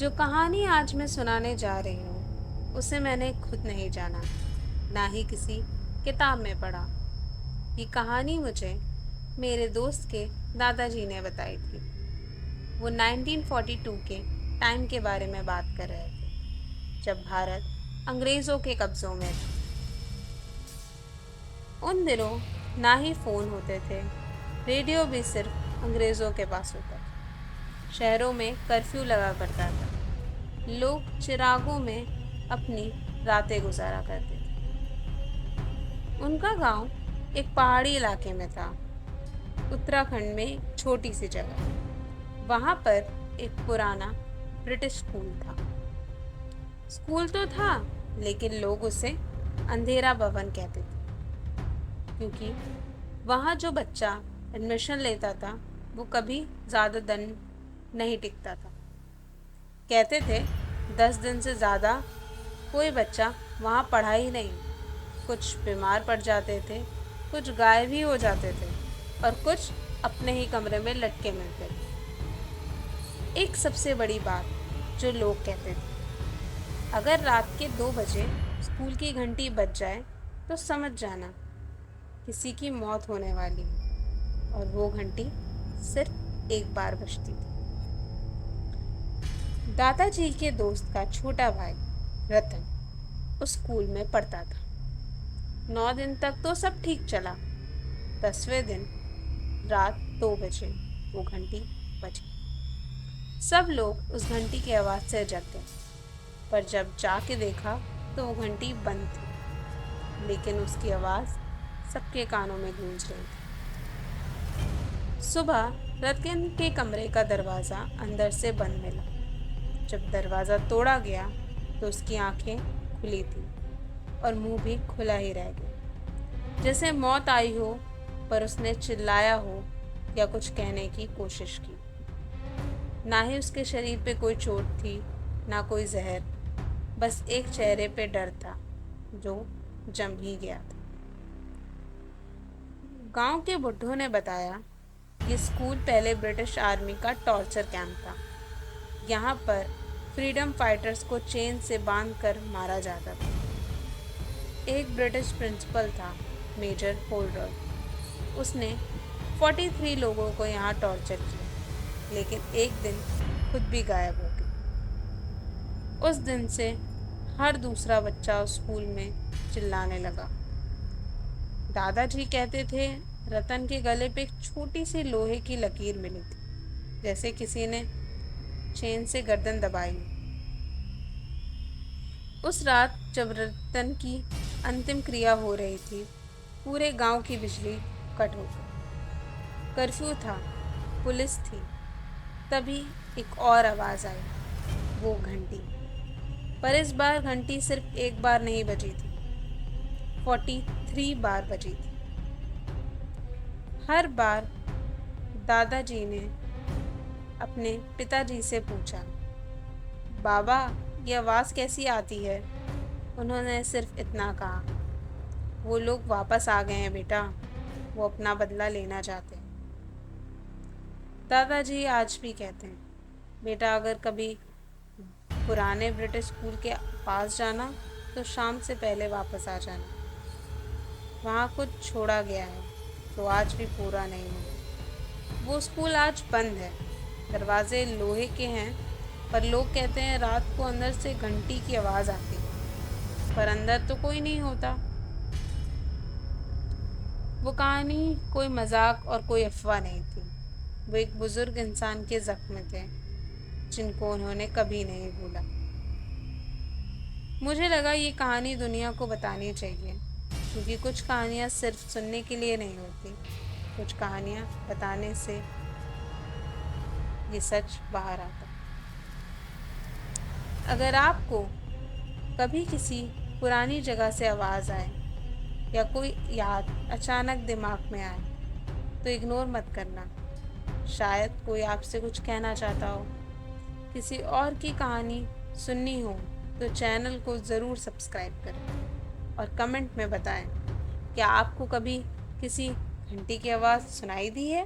जो कहानी आज मैं सुनाने जा रही हूँ उसे मैंने खुद नहीं जाना, ना ही किसी किताब में पढ़ा। ये कहानी मुझे मेरे दोस्त के दादाजी ने बताई थी। वो 1942 के टाइम के बारे में बात कर रहे थे, जब भारत अंग्रेज़ों के कब्ज़ों में था। उन दिनों ना ही फ़ोन होते थे, रेडियो भी सिर्फ अंग्रेज़ों के पास होता था। शहरों में कर्फ्यू लगा करता था। लोग चिरागों में अपनी रातें गुजारा करते थे। उनका गांव एक पहाड़ी इलाके में था, उत्तराखंड में एक छोटी सी जगह। वहां पर एक पुराना ब्रिटिश स्कूल था। स्कूल तो था, लेकिन लोग उसे अंधेरा भवन कहते थे, क्योंकि वहाँ जो बच्चा एडमिशन लेता था वो कभी ज़्यादा दिन नहीं टिकता था। कहते थे 10 दिन से ज़्यादा कोई बच्चा वहाँ पढ़ा ही नहीं। कुछ बीमार पड़ जाते थे, कुछ गायब ही हो जाते थे और कुछ अपने ही कमरे में लटके मिलते थे। एक सबसे बड़ी बात जो लोग कहते थे, अगर रात के 2 बजे स्कूल की घंटी बज जाए तो समझ जाना किसी की मौत होने वाली है। और वो घंटी सिर्फ एक बार बजती थी। दादाजी के दोस्त का छोटा भाई रतन उस स्कूल में पढ़ता था। 9 दिन तक तो सब ठीक चला। 10वें दिन रात 2 बजे वो घंटी बजी। सब लोग उस घंटी की आवाज़ से जग गए, पर जब जाके देखा तो वो घंटी बंद थी, लेकिन उसकी आवाज़ सबके कानों में गूंज रही थी। सुबह रतन के कमरे का दरवाज़ा अंदर से बंद मिला। जब दरवाज़ा तोड़ा गया तो उसकी आंखें खुली थी और मुंह भी खुला ही रह गया, जैसे मौत आई हो, पर उसने चिल्लाया हो या कुछ कहने की कोशिश की। ना ही उसके शरीर पे कोई चोट थी, ना कोई जहर, बस एक चेहरे पे डर था जो जम ही गया था। गांव के बुड्ढों ने बताया, ये स्कूल पहले ब्रिटिश आर्मी का टॉर्चर कैंप था। यहाँ पर फ्रीडम फाइटर्स को चेन से बांधकर मारा जाता था। एक ब्रिटिश प्रिंसिपल था, मेजर होल्डर। उसने 43 लोगों को यहाँ टॉर्चर किया, लेकिन एक दिन खुद भी गायब हो गई। उस दिन से हर दूसरा बच्चा उस स्कूल में चिल्लाने लगा। दादाजी कहते थे रतन के गले पे एक छोटी सी लोहे की लकीर मिली थी, जैसे किसी ने चेन से गर्दन दबाई। उस रात जब रतन की अंतिम क्रिया हो रही थी, पूरे गांव की बिजली कट हो गई। कर्फ्यू था, पुलिस थी। तभी एक और आवाज़ आई, वो घंटी। पर इस बार घंटी सिर्फ एक बार नहीं बजी थी, 43 बार बजी थी। हर बार दादाजी ने अपने पिताजी से पूछा, बाबा ये आवाज़ कैसी आती है? उन्होंने सिर्फ इतना कहा, वो लोग वापस आ गए हैं बेटा, वो अपना बदला लेना चाहते हैं। दादाजी आज भी कहते हैं, बेटा अगर कभी पुराने ब्रिटिश स्कूल के पास जाना तो शाम से पहले वापस आ जाना। वहाँ कुछ छोड़ा गया है तो आज भी पूरा नहीं हुआ। वो स्कूल आज बंद है, दरवाजे लोहे के हैं, पर लोग कहते हैं रात को अंदर से घंटी की आवाज़ आती है, पर अंदर तो कोई नहीं होता। वो कहानी कोई मजाक और कोई अफवाह नहीं थी। वो एक बुजुर्ग इंसान के जख्म थे, जिनको उन्होंने कभी नहीं भूला। मुझे लगा ये कहानी दुनिया को बतानी चाहिए, क्योंकि कुछ कहानियाँ सिर्फ सुनने के लिए नहीं होती, कुछ कहानियाँ बताने से ये सच बाहर आता। अगर आपको कभी किसी पुरानी जगह से आवाज़ आए या कोई याद अचानक दिमाग में आए तो इग्नोर मत करना। शायद कोई आपसे कुछ कहना चाहता हो। किसी और की कहानी सुननी हो तो चैनल को ज़रूर सब्सक्राइब करें और कमेंट में बताएं, क्या आपको कभी किसी घंटी की आवाज़ सुनाई दी है?